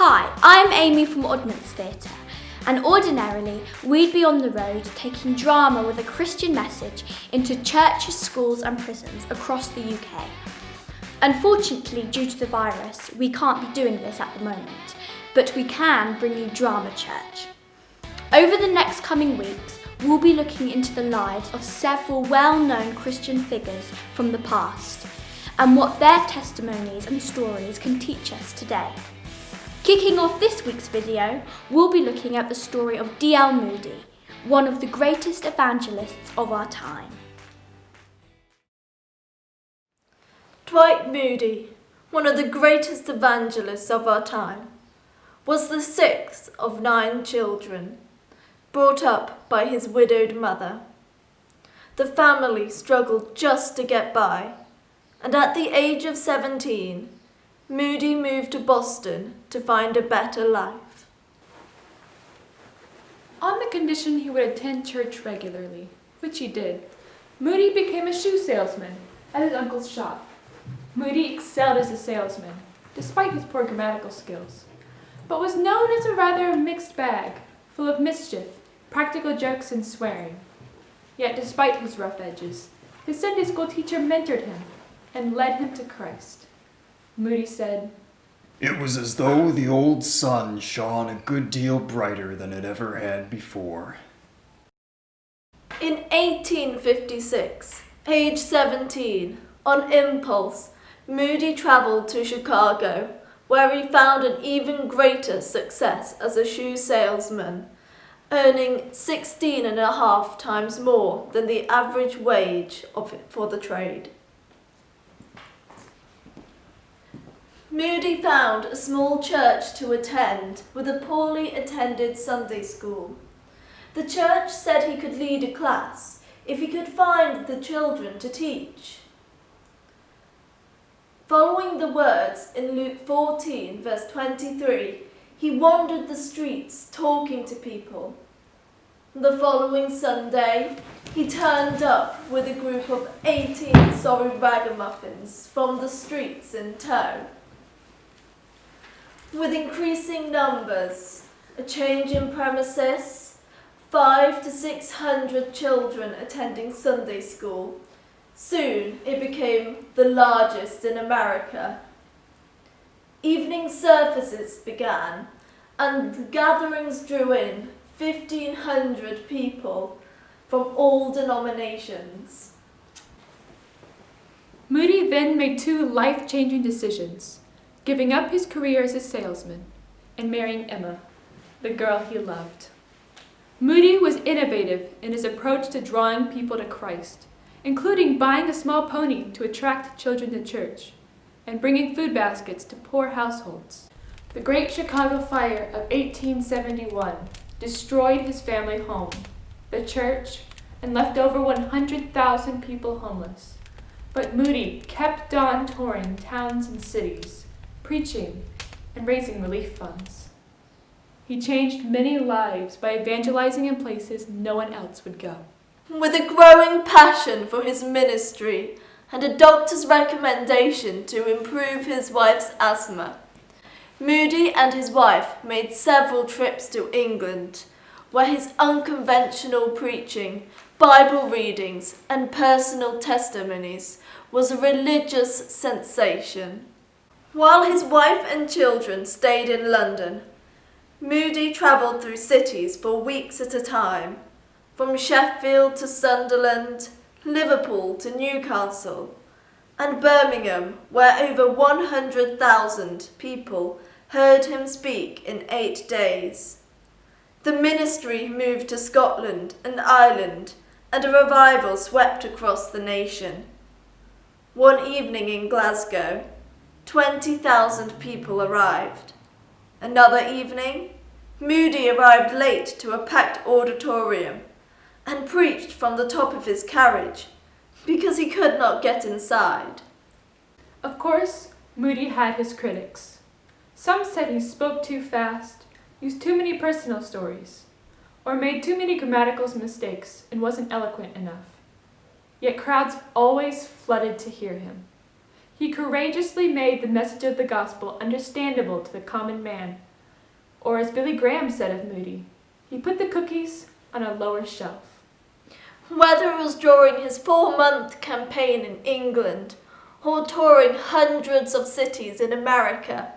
Hi, I'm Amy from Oddments-Theatre, and ordinarily we'd be on the road taking drama with a Christian message into churches, schools and prisons across the UK. Unfortunately, due to the virus, we can't be doing this at the moment, but we can bring you Drama Church. Over the next coming weeks, we'll be looking into the lives of several well-known Christian figures from the past and what their testimonies and stories can teach us today. Kicking off this week's video, we'll be looking at the story of D.L. Moody, one of the greatest evangelists of our time. Dwight Moody, one of the greatest evangelists of our time, was the sixth of 9 children, brought up by his widowed mother. The family struggled just to get by, and at the age of 17, Moody moved to Boston to find a better life. On the condition he would attend church regularly, which he did, Moody became a shoe salesman at his uncle's shop. Moody excelled as a salesman, despite his poor grammatical skills, but was known as a rather mixed bag, full of mischief, practical jokes, and swearing. Yet despite his rough edges, his Sunday school teacher mentored him and led him to Christ. Moody said, "It was as though the old sun shone a good deal brighter than it ever had before." In 1856, age 17, on impulse, Moody travelled to Chicago, where he found an even greater success as a shoe salesman, earning 16.5 times more than the average wage for the trade. Moody found a small church to attend with a poorly attended Sunday school. The church said he could lead a class if he could find the children to teach. Following the words in Luke 14, verse 23, he wandered the streets talking to people. The following Sunday, he turned up with a group of 18 sorry ragamuffins from the streets in tow. With increasing numbers, a change in premises, 500 to 600 children attending Sunday school, soon it became the largest in America. Evening services began, and the gatherings drew in 1,500 people from all denominations. Moody then made 2 life-changing decisions, giving up his career as a salesman and marrying Emma, the girl he loved. Moody was innovative in his approach to drawing people to Christ, including buying a small pony to attract children to church and bringing food baskets to poor households. The Great Chicago Fire of 1871 destroyed his family home, the church, and left over 100,000 people homeless. But Moody kept on touring towns and cities, preaching and raising relief funds. He changed many lives by evangelizing in places no one else would go. With a growing passion for his ministry and a doctor's recommendation to improve his wife's asthma, Moody and his wife made several trips to England, where his unconventional preaching, Bible readings, and personal testimonies was a religious sensation. While his wife and children stayed in London, Moody travelled through cities for weeks at a time, from Sheffield to Sunderland, Liverpool to Newcastle, and Birmingham, where over 100,000 people heard him speak in 8 days. The ministry moved to Scotland and Ireland, and a revival swept across the nation. One evening in Glasgow, 20,000 people arrived. Another evening, Moody arrived late to a packed auditorium and preached from the top of his carriage because he could not get inside. Of course, Moody had his critics. Some said he spoke too fast, used too many personal stories, or made too many grammatical mistakes and wasn't eloquent enough. Yet crowds always flooded to hear him. He courageously made the message of the gospel understandable to the common man Or as Billy Graham said of Moody, he put the cookies on a lower shelf. Whether it was during his 4-month campaign in England or touring hundreds of cities in America,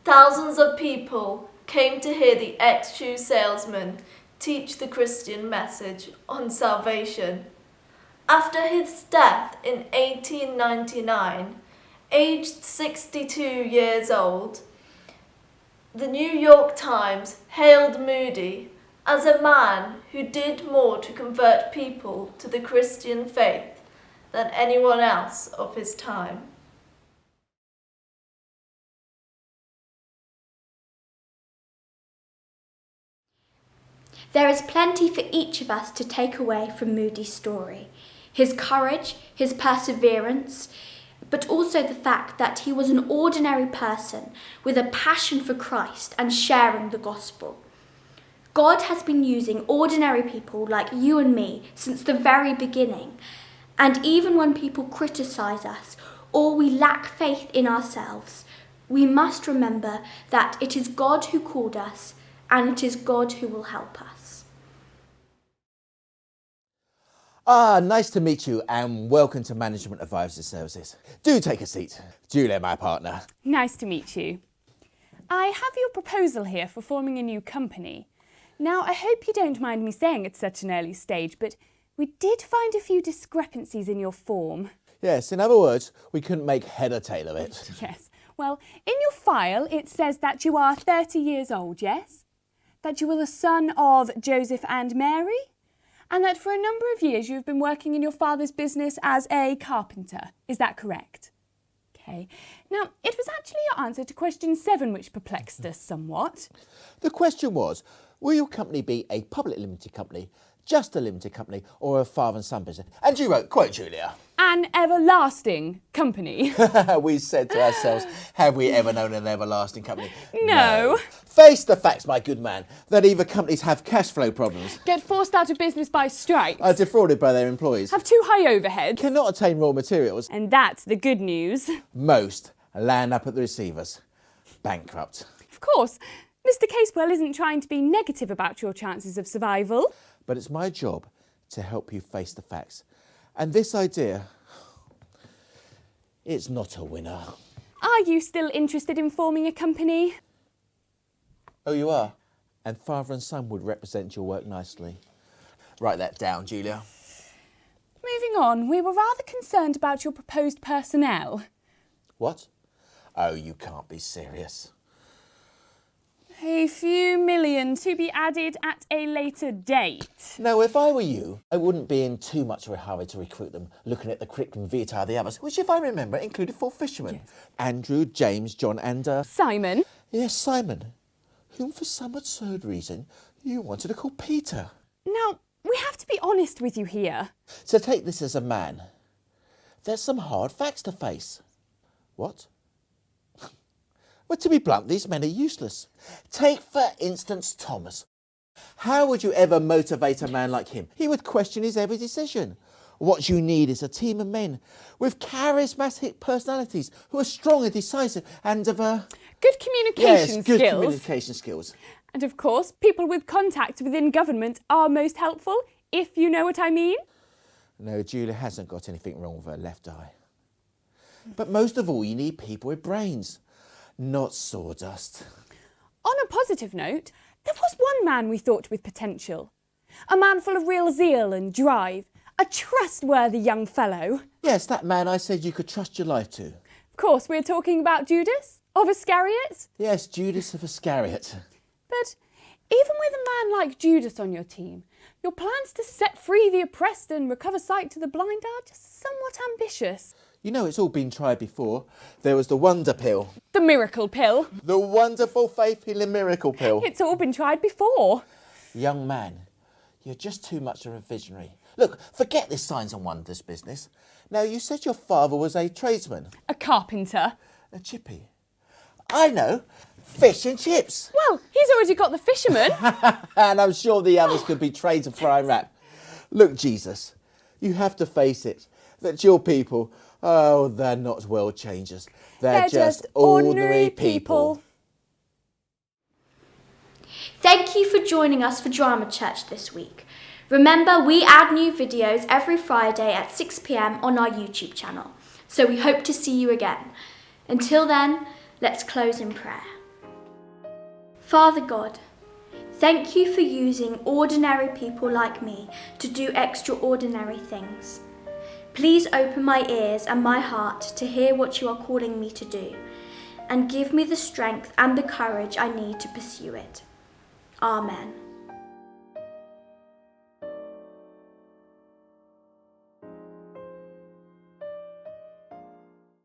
thousands of people came to hear the ex-shoe salesman teach the Christian message on salvation. After his death in 1899, aged 62 years old, the New York Times hailed Moody as a man who did more to convert people to the Christian faith than anyone else of his time. There is plenty for each of us to take away from Moody's story. His courage, his perseverance, but also the fact that he was an ordinary person with a passion for Christ and sharing the gospel. God has been using ordinary people like you and me since the very beginning. And even when people criticize us or we lack faith in ourselves, we must remember that it is God who called us and it is God who will help us. Nice to meet you and welcome to Management Advisory Services. Do take a seat. Julia, my partner. Nice to meet you. I have your proposal here for forming a new company. Now, I hope you don't mind me saying at such an early stage, but we did find a few discrepancies in your form. Yes, in other words, we couldn't make head or tail of it. Yes. Well, in your file, it says that you are 30 years old, yes? That you were the son of Joseph and Mary? And that for a number of years you've been working in your father's business as a carpenter. Is that correct? Okay. Now, it was actually your answer to question 7 which perplexed us somewhat. The question was, will your company be a public limited company, just a limited company, or a father and son business? And you wrote, quote Julia, An everlasting company. we said to ourselves, have we ever known an everlasting company? No. Face the facts, my good man, that either companies have cash flow problems, Get forced out of business by strikes. are defrauded by their employees, Have too high overheads. cannot attain raw materials, And that's the good news. most land up at the receivers, bankrupt. Of course, Mr. Casewell isn't trying to be negative about your chances of survival. But it's my job to help you face the facts. And this idea, it's not a winner. Are you still interested in forming a company? Oh, you are? And father and son would represent your work nicely. Write that down, Julia. Moving on, we were rather concerned about your proposed personnel. What? Oh, you can't be serious. A few million to be added at a later date. No, if I were you, I wouldn't be in too much of a hurry to recruit them, looking at the curriculum vitae of the others, which, if I remember, included 4 fishermen. Yes. Andrew, James, John and... Simon. Yes, Simon, whom for some absurd reason you wanted to call Peter. Now, we have to be honest with you here. So take this as a man. There's some hard facts to face. What? Well, to be blunt, these men are useless. Take, for instance, Thomas. How would you ever motivate a man like him? He would question his every decision. What you need is a team of men with charismatic personalities who are strong and decisive and of good communication skills. Good communication skills. And of course, people with contacts within government are most helpful, if you know what I mean. No, Julia hasn't got anything wrong with her left eye. But most of all, you need people with brains. Not sawdust. On a positive note, there was one man we thought with potential. A man full of real zeal and drive. A trustworthy young fellow. Yes, that man I said you could trust your life to. Of course, we're talking about Judas of Iscariot. Yes, Judas of Iscariot. But even with a man like Judas on your team, your plans to set free the oppressed and recover sight to the blind are just somewhat ambitious. You know, it's all been tried before. There was the wonder pill. The miracle pill. The wonderful faith healing miracle pill. It's all been tried before. Young man, you're just too much of a visionary. Look, forget this signs and wonders business. Now, you said your father was a tradesman. A carpenter. A chippy. I know. Fish and chips. Well, he's already got the fisherman. And I'm sure the others could be trades of fry and wrap. Look, Jesus, you have to face it, that your people... Oh, they're not world changers. They're just ordinary people. Thank you for joining us for Drama Church this week. Remember, we add new videos every Friday at 6 p.m. on our YouTube channel, so we hope to see you again. Until then, let's close in prayer. Father God, thank you for using ordinary people like me to do extraordinary things. Please open my ears and my heart to hear what you are calling me to do, and give me the strength and the courage I need to pursue it. Amen.